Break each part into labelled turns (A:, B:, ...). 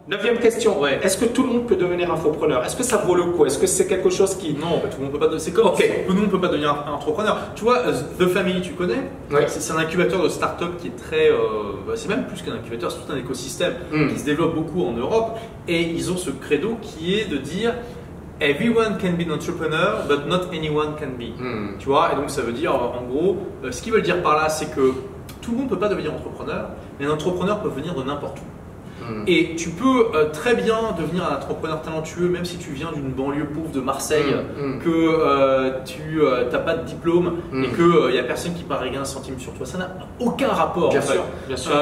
A: Neuvième question.
B: Ouais.
A: Est-ce que tout le monde peut devenir infopreneur? Est-ce que ça vaut le coup? Est-ce que c'est quelque chose qui…
B: Non, bah, tout le monde peut pas. C'est comme tout le monde peut pas devenir un entrepreneur. Tu vois, The Family, tu connais?
A: Ouais.
B: C'est un incubateur de start-up qui est très. C'est même plus qu'un incubateur, c'est tout un écosystème qui se développe beaucoup en Europe. Et ils ont ce credo qui est de dire Everyone can be an entrepreneur, but not anyone can be. Tu vois, et donc ça veut dire, en gros, ce qu'ils veulent dire par là, c'est que tout le monde peut pas devenir entrepreneur, mais un entrepreneur peut venir de n'importe où. Et tu peux très bien devenir un entrepreneur talentueux même si tu viens d'une banlieue pauvre de Marseille, que tu n'as pas de diplôme et qu'il n'y a personne qui parierait un centime sur toi. Ça n'a aucun rapport.
A: Bien
B: en fait.
A: sûr, bien sûr.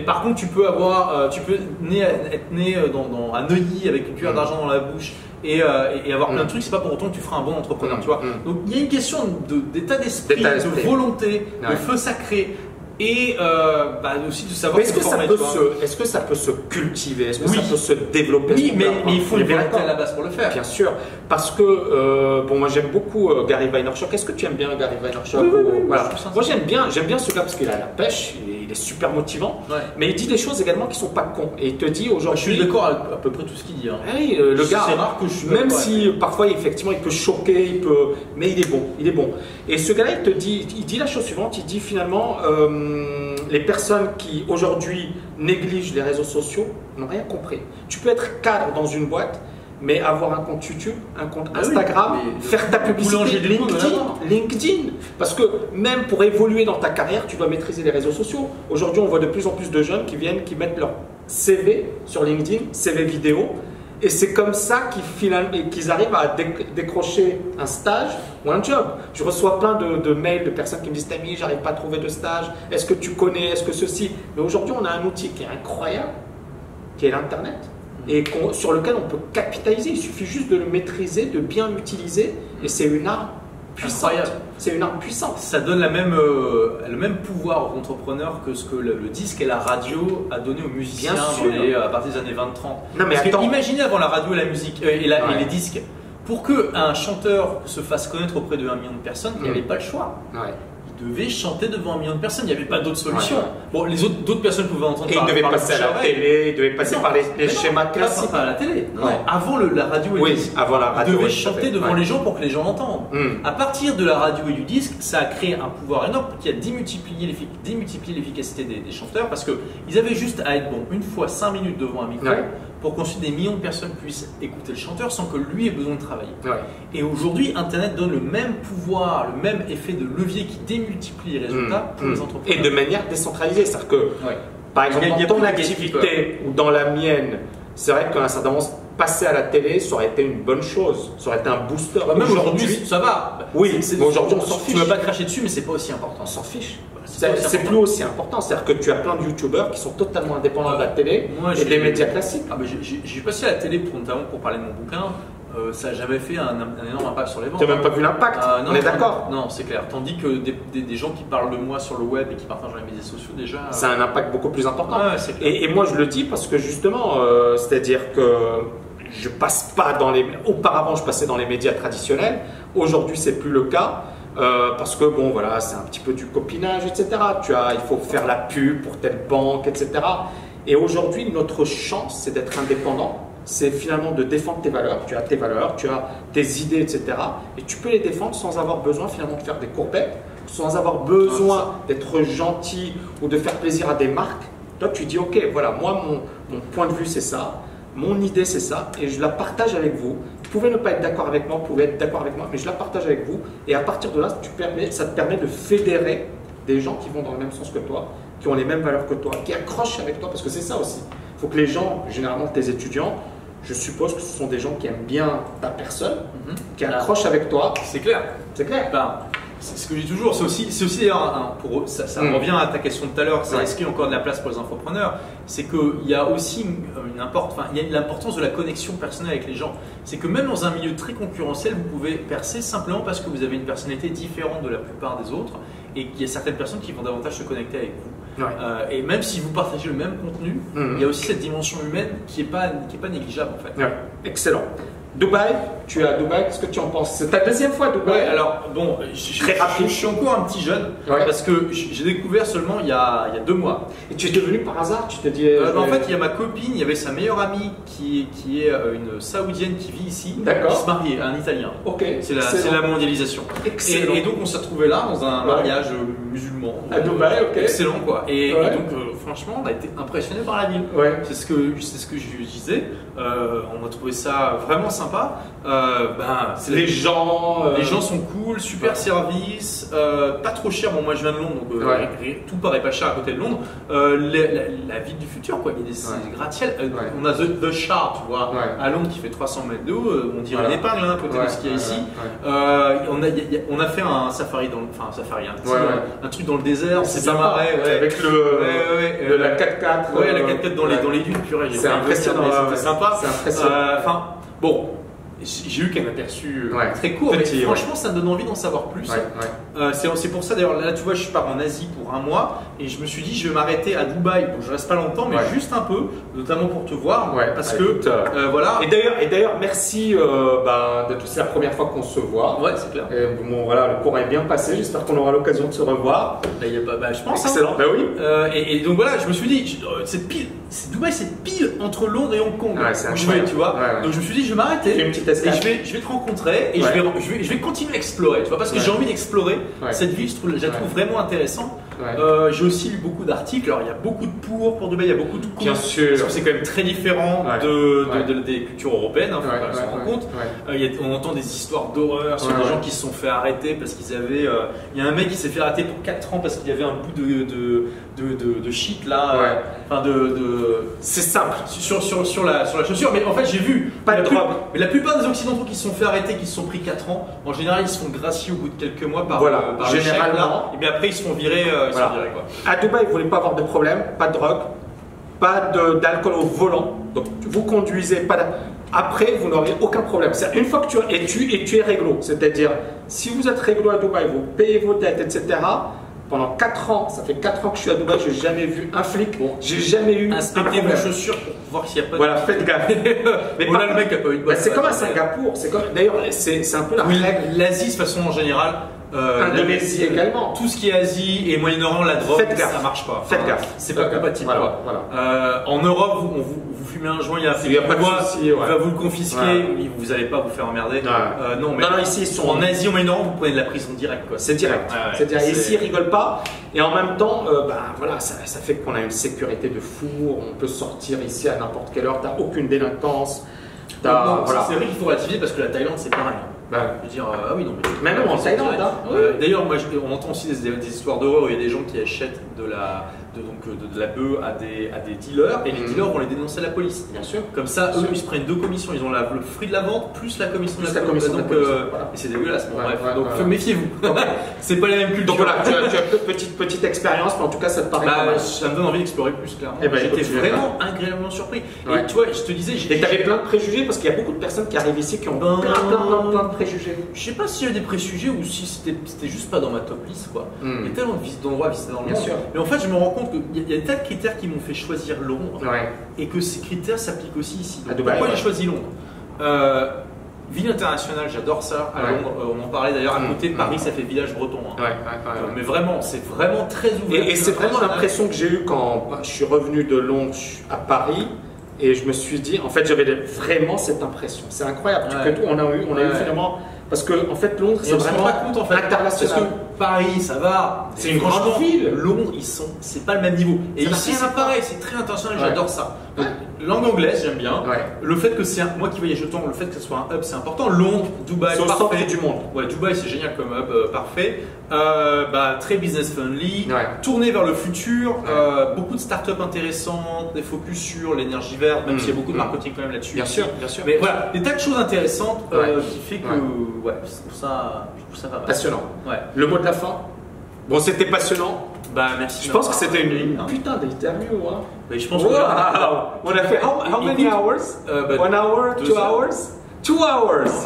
B: Par contre, tu peux être né à Neuilly avec une cuillère d'argent dans la bouche et avoir plein de trucs. C'est pas pour autant que tu feras un bon entrepreneur. Tu vois. Donc il y a une question d'état d'esprit, de volonté, de feu sacré. Et aussi de savoir
A: est-ce que ça peut se cultiver? Est-ce que ça peut se développer?
B: Oui, mais il faut une volonté à la base pour le faire.
A: Bien sûr, parce que moi j'aime beaucoup Gary Vaynerchuk. Est-ce que tu aimes bien Gary Vaynerchuk?
B: Oui,
A: voilà. Moi j'aime bien ce gars parce qu'il a la pêche, il est super motivant, mais il dit des choses également qui sont pas cons. Et il te dit aujourd'hui…
B: Je suis d'accord avec à peu près tout ce qu'il dit. Hein.
A: Oui, le gars,
B: c'est rare que je suis
A: même si parfois effectivement il peut choquer, mais il est bon. Et ce gars-là, il dit la chose suivante, il dit finalement les personnes qui aujourd'hui négligent les réseaux sociaux n'ont rien compris. Tu peux être cadre dans une boîte, mais avoir un compte YouTube, un compte Instagram, faire ta publicité, LinkedIn. Parce que même pour évoluer dans ta carrière, tu dois maîtriser les réseaux sociaux. Aujourd'hui, on voit de plus en plus de jeunes qui mettent leur CV sur LinkedIn, CV vidéo. Et c'est comme ça qu'ils arrivent à décrocher un stage ou un job. Je reçois plein de mails de personnes qui me disent « Tammy, j'arrive pas à trouver de stage. Est-ce que tu connais? Est-ce que ceci ?» Mais aujourd'hui, on a un outil qui est incroyable, qui est l'Internet, et sur lequel on peut capitaliser. Il suffit juste de le maîtriser, de bien l'utiliser, et c'est une arme puissante. C'est une arme puissante.
B: Ça donne le même pouvoir aux entrepreneurs que ce que le disque et la radio a donné aux musiciens à partir des années 20-30. Imaginez avant la radio et la musique et les disques, pour qu'un chanteur se fasse connaître auprès de 1 million de personnes, il n'y avait pas le choix. Il devait chanter devant 1 million de personnes, il n'y avait pas d'autre solution. Bon, d'autres personnes pouvaient entendre
A: parler. Et il devait passer à la télé, il devait passer par les schémas classiques.
B: Pas à la télé. Non, avant la radio et le disque.
A: Avant la radio.
B: Il devait chanter devant les gens pour que les gens l'entendent. À partir de la radio et du disque, ça a créé un pouvoir énorme qui a démultiplié l'efficacité des chanteurs parce qu'ils avaient juste à être bons une fois 5 minutes devant un micro pour qu'ensuite des millions de personnes puissent écouter le chanteur sans que lui ait besoin de travailler. Et aujourd'hui, Internet donne le même pouvoir, le même effet de levier qui démultiplie les résultats pour les entrepreneurs.
A: Et de manière décentralisée. C'est-à-dire que, par exemple, dans ton activité ou dans la mienne, c'est vrai qu'à un certain moment, passer à la télé, ça aurait été une bonne chose. Ça aurait été un booster.
B: Même aujourd'hui, ça va.
A: Oui, mais aujourd'hui, on s'en fiche.
B: Tu ne veux pas cracher dessus, mais c'est pas aussi important.
A: On s'en fiche. C'est plus aussi important. C'est-à-dire que tu as plein de youtubeurs qui sont totalement indépendants de la télé et des médias classiques.
B: J'ai passé à la télé notamment pour parler de mon bouquin. Ça n'a jamais fait un énorme impact sur les ventes.
A: Tu n'as même pas vu l'impact, on est d'accord?
B: Non, c'est clair. Tandis que des gens qui parlent de moi sur le web et qui partagent dans les médias sociaux, déjà…
A: Ça a un impact beaucoup plus important.
B: Et
A: moi, je le dis parce que justement, c'est-à-dire que je passe pas dans les… Auparavant, je passais dans les médias traditionnels. Aujourd'hui, c'est plus le cas. Parce que bon voilà, c'est un petit peu du copinage, etc. Il faut faire la pub pour telle banque, etc. Et aujourd'hui, notre chance, c'est d'être indépendant. C'est finalement de défendre tes valeurs. Tu as tes valeurs, tu as tes idées, etc. Et tu peux les défendre sans avoir besoin finalement de faire des courbettes, sans avoir besoin d'être gentil ou de faire plaisir à des marques. Toi, tu dis, ok, voilà, moi, mon point de vue, c'est ça. Mon idée, c'est ça, et je la partage avec vous. Vous pouvez ne pas être d'accord avec moi, vous pouvez être d'accord avec moi, mais je la partage avec vous. Et à partir de là, ça te permet de fédérer des gens qui vont dans le même sens que toi, qui ont les mêmes valeurs que toi, qui accrochent avec toi, parce que c'est ça aussi. Il faut que les gens, généralement tes étudiants, je suppose que ce sont des gens qui aiment bien ta personne, qui accrochent avec toi.
B: C'est clair.
A: C'est clair.
B: C'est ce que je dis toujours, c'est aussi d'ailleurs, ça revient à ta question de tout à l'heure, c'est est-ce qu'il y a encore de la place pour les infopreneurs? C'est qu'il y a aussi l'importance de la connexion personnelle avec les gens. C'est que même dans un milieu très concurrentiel, vous pouvez percer simplement parce que vous avez une personnalité différente de la plupart des autres et qu'il y a certaines personnes qui vont davantage se connecter avec vous. Et même si vous partagez le même contenu, il y a aussi cette dimension humaine qui n'est pas négligeable en fait.
A: Excellent. Dubaï, tu es à Dubaï, qu'est-ce que tu en penses? C'est ta deuxième fois à Dubaï?
B: Ouais, alors bon,
A: Très rapide.
B: Je suis encore un petit jeune parce que j'ai découvert seulement il y a 2 mois.
A: Et tu es devenu par hasard? Tu te dis.
B: En fait, il y a ma copine, il y avait sa meilleure amie qui est une Saoudienne qui vit ici, qui se mariait, un Italien.
A: Ok.
B: C'est la mondialisation.
A: Excellent.
B: Et donc on s'est retrouvés là dans un mariage musulman.
A: À Dubaï, ok.
B: Excellent quoi. Et donc franchement, on a été impressionnés par la ville.
A: Ouais.
B: C'est ce que je disais. On a trouvé ça vraiment sympa.
A: Les gens
B: sont cool, super service, pas trop cher. Bon, moi je viens de Londres, donc tout paraît pas cher à côté de Londres. La ville du futur, quoi. Il y a des gratte-ciel. On a The Shard, tu vois, à Londres qui fait 300 mètres de haut. On dirait une épingle à côté de ce qu'il y a ici. On a fait un safari un truc dans le désert.
A: C'est bien marré, avec la 4x4.
B: Ouais, la 4x4 dans les dunes, purée.
A: C'est impressionnant.
B: C'était sympa.
A: C'est impressionnant.
B: Bon. J'ai eu qu'un aperçu très court, mais franchement ça me donne envie d'en savoir plus. C'est pour ça d'ailleurs, là tu vois, je pars en Asie pour 1 mois et je me suis dit je vais m'arrêter à Dubaï. Bon, je reste pas longtemps, mais juste un peu, notamment pour te voir, parce que voilà.
A: Et d'ailleurs, merci. C'est la première fois qu'on se voit.
B: Ouais, c'est clair.
A: Bon, voilà, le cours est bien passé. J'espère qu'on aura l'occasion de se revoir.
B: Je pense.
A: Excellent.
B: Hein.
A: Oui.
B: Et donc voilà, je me suis dit, Dubaï, c'est pile entre Londres et Hong Kong.
A: Où je vais,
B: tu vois. Donc je me suis dit, je vais m'arrêter. Et je vais te rencontrer et je vais continuer à explorer, tu vois, parce que j'ai envie d'explorer cette ville, je la trouve vraiment intéressante. J'ai aussi lu beaucoup d'articles, alors il y a beaucoup de pour Dubaï, il y a beaucoup de contre,
A: bien sûr,
B: parce que c'est quand même très différent des cultures européennes, il faut quand même s'en rendre compte. On entend des histoires d'horreur sur des gens qui se sont fait arrêter parce qu'ils avaient. Il y a un mec qui s'est fait arrêter pour 4 ans parce qu'il y avait un bout de shit là,
A: c'est simple
B: sur la chaussure, mais en fait j'ai vu
A: pas de drogue.
B: Mais la plupart des occidentaux qui se sont fait arrêter, qui se sont pris 4 ans, en général ils se font gracier au bout de quelques mois par
A: généralement.
B: Et bien après ils se font virer.
A: À Dubaï, vous ne voulez pas avoir de problème, pas de drogue, pas d'alcool au volant. Donc vous conduisez, après vous n'aurez aucun problème. C'est une fois que tu es réglo, c'est-à-dire si vous êtes réglo à Dubaï, vous payez vos dettes, etc. Pendant 4 ans, ça fait 4 ans que je suis à Dubaï, j'ai jamais vu un flic, j'ai jamais eu
B: inspectez vos chaussures pour voir s'il n'y a pas de...
A: Voilà, faites gaffe.
B: Mais voilà, le mec a pas eu de
A: c'est comme à Singapour, d'ailleurs c'est un peu la règle.
B: L'Asie de façon en général.
A: Indonésie également.
B: Tout ce qui est Asie et Moyen-Orient, la drogue, ça marche pas.
A: Faites gaffe.
B: C'est pas compatible. En Europe, vous fumez un joint, il y a un flic
A: qui
B: va vous le confisquer, vous n'allez pas vous faire emmerder.
A: Non, ici ils sont
B: en Asie, au Moyen-Orient, vous prenez de la prison directe.
A: C'est direct. C'est-à-dire ici ils rigolent pas. Et en même temps, ça fait qu'on a une sécurité de fou. On peut sortir ici à n'importe quelle heure. T'as aucune délinquance.
B: C'est vrai qu'il faut relativiser parce que la Thaïlande c'est pareil. Je veux dire,
A: même en Thaïlande.
B: D'ailleurs, on entend aussi des histoires d'horreur où il y a des gens qui achètent de la bœuf à des dealers et les dealers vont les dénoncer à la police.
A: Bien sûr.
B: Comme ça, eux, ils se prennent 2 commissions. Ils ont le fruit de la vente plus la commission de la police. Et c'est dégueulasse. Donc méfiez-vous. C'est pas la même culture.
A: Donc voilà, tu as petite expérience, mais en tout cas, ça te paraît pas mal.
B: Ça me donne envie d'explorer plus, clairement. J'étais vraiment agréablement surpris. Et tu vois, je te disais.
A: Et tu avais plein de préjugés parce qu'il y a beaucoup de personnes qui arrivent ici qui ont plein de préjugés.
B: Je sais pas s'il y a des préjugés ou si c'était juste pas dans ma top list, quoi. Il y a tellement d'endroits à visiter dans le monde. Mais en fait, je me rends compte qu'il y a des tas de critères qui m'ont fait choisir Londres et que ces critères s'appliquent aussi ici. Donc, pourquoi j'ai choisi Londres? Ville internationale, j'adore ça à Londres. On en parlait d'ailleurs à côté. Paris, ça fait village breton. Mais vraiment, c'est vraiment très ouvert.
A: Et c'est vraiment l'impression que j'ai eue quand je suis revenu de Londres à Paris. Et je me suis dit, en fait, j'avais vraiment cette impression. C'est incroyable. On a eu finalement. Parce que en fait, Londres, c'est vraiment international.
B: Parce que Paris, ça va.
A: C'est une grande ville.
B: Londres, c'est pas le même niveau. Et ici, c'est pareil, c'est très international. J'adore ça. Donc, langue anglaise, j'aime bien. Le fait que moi qui voyage autant, le fait que ce soit un hub, c'est important. Londres, Dubaï,
A: c'est parfait. Du monde.
B: Dubaï, c'est génial comme hub, parfait. Très business friendly. Tourné vers le futur. Beaucoup de startups intéressantes, des focus sur l'énergie verte, même s'il y a beaucoup de marketing quand même là-dessus.
A: Bien sûr.
B: Mais voilà, des tas de choses intéressantes qui fait que je trouve ça pas mal.
A: Passionnant. Le mot de la fin. Bon, c'était passionnant.
B: Merci.
A: Je pense que c'était une putain d'interview.
B: Mais je pense
A: que on a fait how many hours? 1 hour, 2 hours? 2 hours.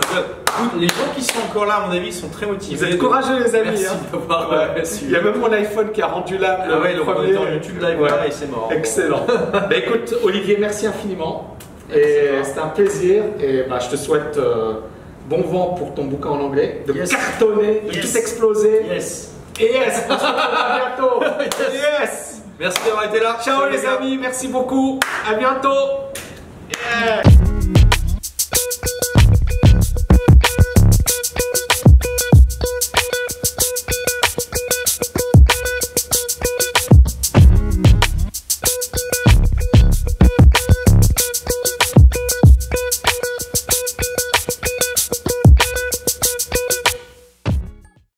B: Les gens qui sont encore là, à mon avis, ils sont très motivés.
A: Vous êtes courageux, les amis.
B: Merci.
A: Il y a même mon iPhone qui a rendu là.
B: Le premier YouTube live et c'est mort.
A: Excellent. Écoute, Olivier, merci infiniment. Et c'était un plaisir. Et bah, je te souhaite bon vent pour ton bouquin en anglais, de cartonner, de tout exploser.
B: Yes.
A: Et yes, on se retrouve à bientôt. Yes.
B: Merci d'avoir été là.
A: Ciao les amis, merci beaucoup. À bientôt.